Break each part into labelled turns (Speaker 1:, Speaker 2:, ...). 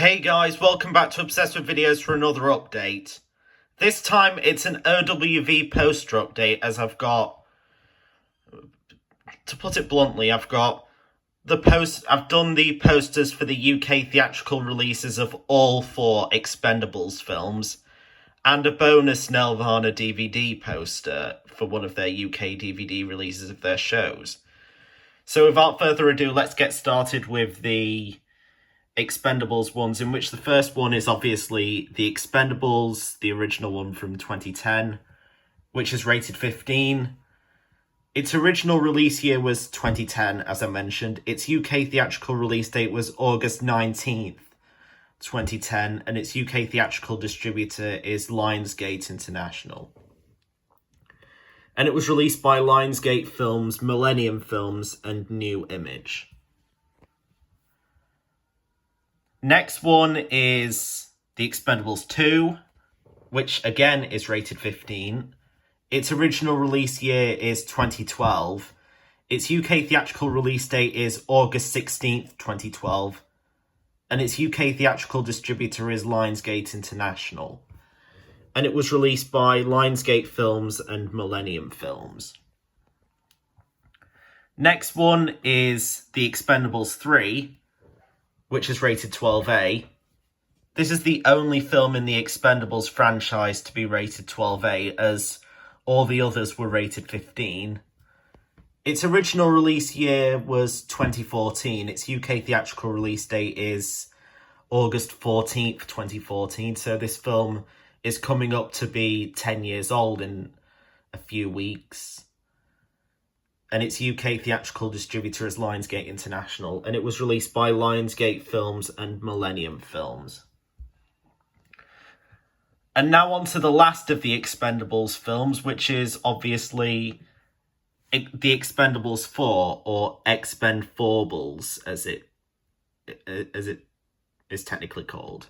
Speaker 1: Hey guys, welcome back to Obsessed with Videos for another update. This time it's an OWV Poster update, as I've got, to put it bluntly, I've done the posters for the UK theatrical releases of all 4 Expendables films, and a bonus Nelvana DVD poster for one of their UK DVD releases of their shows. So without further ado, let's get started with the Expendables ones, in which the first one is obviously the Expendables, the original one from 2010, which is rated 15. Its original release year was 2010, as I mentioned. Its UK theatrical release date was August 19th, 2010, and its UK theatrical distributor is Lionsgate International. And it was released by Lionsgate Films, Millennium Films, and New Image. Next one is The Expendables 2, which again is rated 15. Its original release year is 2012. Its UK theatrical release date is August 16th, 2012. And its UK theatrical distributor is Lionsgate International. And it was released by Lionsgate Films and Millennium Films. Next one is The Expendables 3, which is rated 12A. This is the only film in the Expendables franchise to be rated 12A, as all the others were rated 15. Its original release year was 2014. Its UK theatrical release date is August 14th, 2014. So this film is coming up to be 10 years old in a few weeks. And its UK theatrical distributor is Lionsgate International, and it was released by Lionsgate Films and Millennium Films. And now on to the last of the Expendables films, which is obviously the Expendables 4, or Expendables, as it is technically called,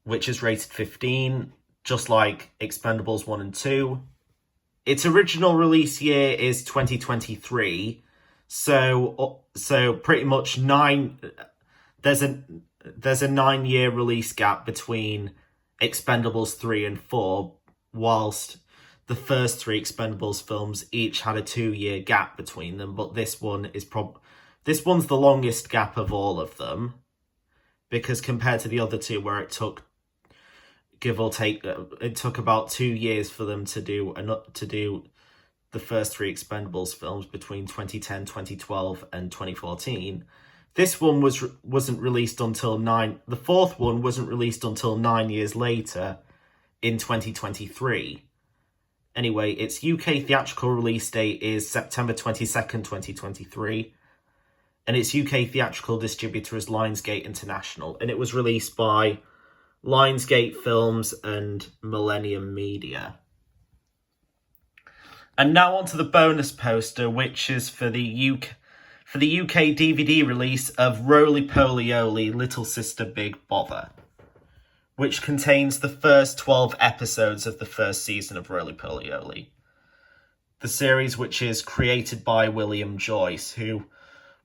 Speaker 1: which is rated 15, just like Expendables 1 and 2. Its original release year is 2023, so pretty much there's a 9-year release gap between Expendables 3 and 4, whilst the first 3 Expendables films each had a 2-year gap between them. But this one is this one's the longest gap of all of them, because compared to the other 2, where it took, give or take, it took about 2 years for them to do the first 3 Expendables films between 2010, 2012, and 2014. This one wasn't released until the fourth one wasn't released until 9 years later, in 2023. Anyway, its UK theatrical release date is September 22nd, 2023, and its UK theatrical distributor is Lionsgate International, and it was released by Lionsgate Films and Millennium Media. And now on to the bonus poster, which is for the UK DVD release of Roly Poly Oly Little Sister Big Bother, which contains the first 12 episodes of the first season of Roly Poly Oly, the series which is created by William Joyce, who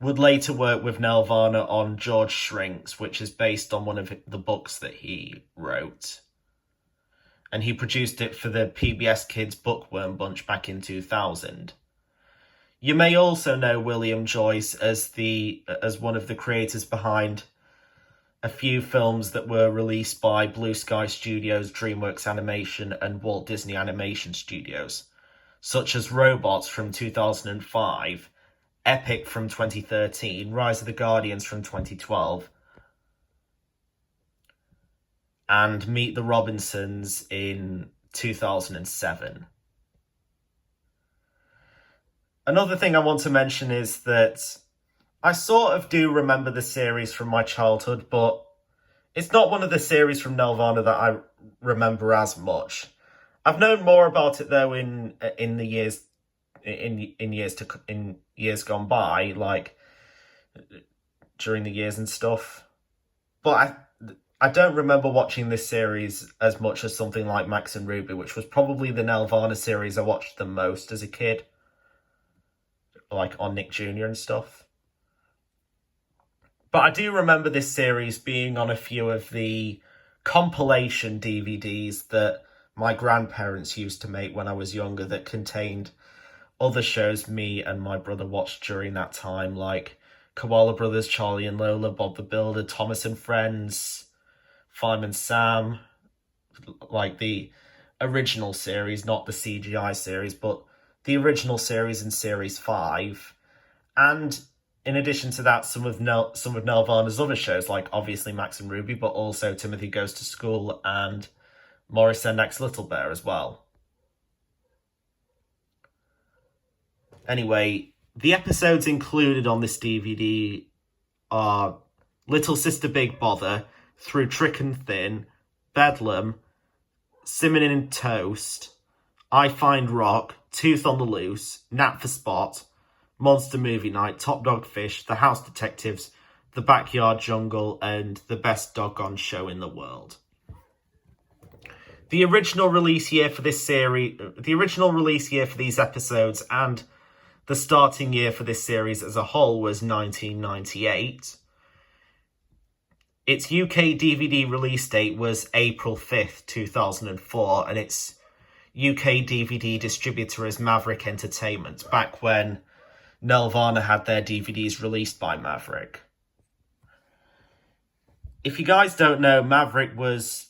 Speaker 1: would later work with Nelvana on George Shrinks, which is based on one of the books that he wrote. And he produced it for the PBS Kids Bookworm Bunch back in 2000. You may also know William Joyce as one of the creators behind a few films that were released by Blue Sky Studios, DreamWorks Animation, and Walt Disney Animation Studios, such as Robots from 2005, Epic from 2013, Rise of the Guardians from 2012, and Meet the Robinsons in 2007. Another thing I want to mention is that I sort of do remember the series from my childhood, but it's not one of the series from Nelvana that I remember as much. I've known more about it though in years gone by, like during the years and stuff. But I don't remember watching this series as much as something like Max and Ruby, which was probably the Nelvana series I watched the most as a kid, like on Nick Jr. and stuff. But I do remember this series being on a few of the compilation DVDs that my grandparents used to make when I was younger that contained other shows me and my brother watched during that time, like Koala Brothers, Charlie and Lola, Bob the Builder, Thomas and Friends, Fireman Sam, like the original series, not the CGI series, but the original series and Series 5. And in addition to that, some of Nelvana's other shows, like obviously Max and Ruby, but also Timothy Goes to School and Morris and Next Little Bear as well. Anyway, the episodes included on this DVD are Little Sister Big Bother, Through Trick and Thin, Bedlam, Cinnamon and Toast, I Find Rock, Tooth on the Loose, Nap for Spot, Monster Movie Night, Top Dog Fish, The House Detectives, The Backyard Jungle, and The Best Doggone Show in the World. The original release year for this series, the original release year for these episodes, and the starting year for this series as a whole was 1998. Its UK DVD release date was April 5th, 2004, and its UK DVD distributor is Maverick Entertainment, back when Nelvana had their DVDs released by Maverick. If you guys don't know, Maverick was,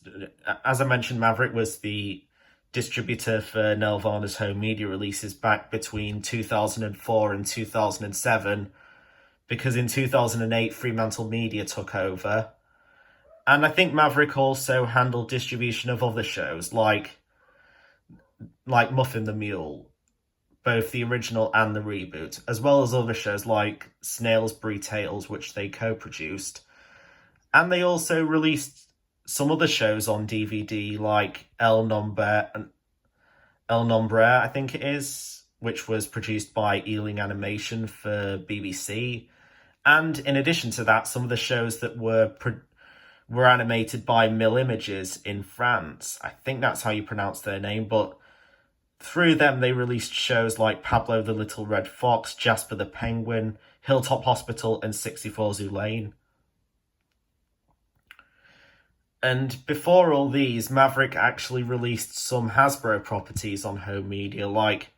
Speaker 1: as I mentioned, Maverick was the distributor for Nelvana's home media releases back between 2004 and 2007, because in 2008, Fremantle Media took over. And I think Maverick also handled distribution of other shows, like Muffin the Mule, both the original and the reboot, as well as other shows like Snailsbury Tales, which they co-produced. And they also released some other shows on DVD, like El Nombre, I think it is, which was produced by Ealing Animation for BBC. And in addition to that, some of the shows that were animated by Mill Images in France. I think that's how you pronounce their name, but through them they released shows like Pablo the Little Red Fox, Jasper the Penguin, Hilltop Hospital, and 64 Zoo Lane. And before all these, Maverick actually released some Hasbro properties on home media, like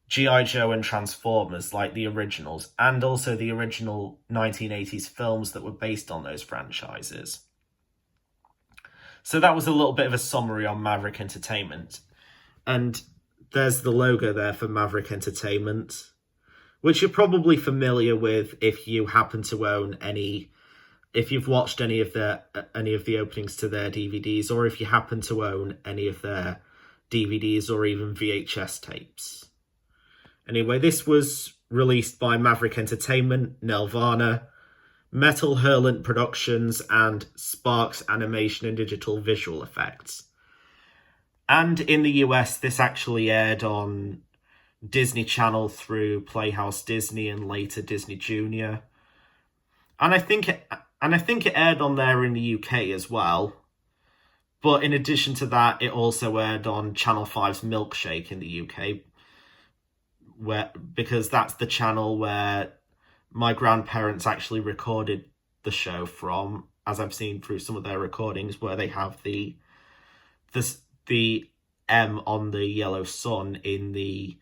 Speaker 1: G.I. Joe and Transformers, like the originals, and also the original 1980s films that were based on those franchises. So that was a little bit of a summary on Maverick Entertainment. And there's the logo there for Maverick Entertainment, which you're probably familiar with if you happen to own if you've watched any of the openings to their DVDs, or if you happen to own any of their DVDs or even VHS tapes. Anyway, this was released by Maverick Entertainment, Nelvana, Metal Hurlant Productions, and Sparks Animation and Digital Visual Effects. And in the US, this actually aired on Disney Channel through Playhouse Disney and later Disney Junior. And I think it aired on there in the UK as well. But in addition to that, it also aired on Channel 5's Milkshake in the UK, because that's the channel where my grandparents actually recorded the show from, as I've seen through some of their recordings, where they have the M on the yellow sun in the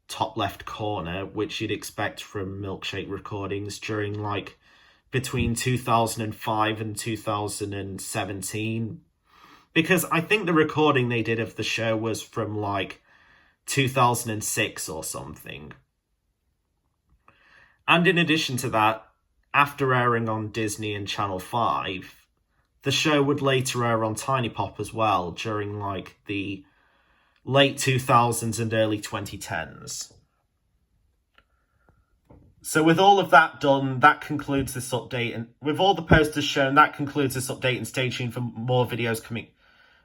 Speaker 1: top left corner, which you'd expect from Milkshake recordings during between 2005 and 2017, because I think the recording they did of the show was from 2006 or something. And in addition to that, after airing on Disney and Channel 5, the show would later air on Tiny Pop as well during the late 2000s and early 2010s. So with all of that done, that concludes this update. And with all the posters shown, that concludes this update, and stay tuned for more videos coming.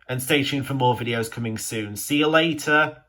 Speaker 1: And stay tuned for more videos coming soon. See you later.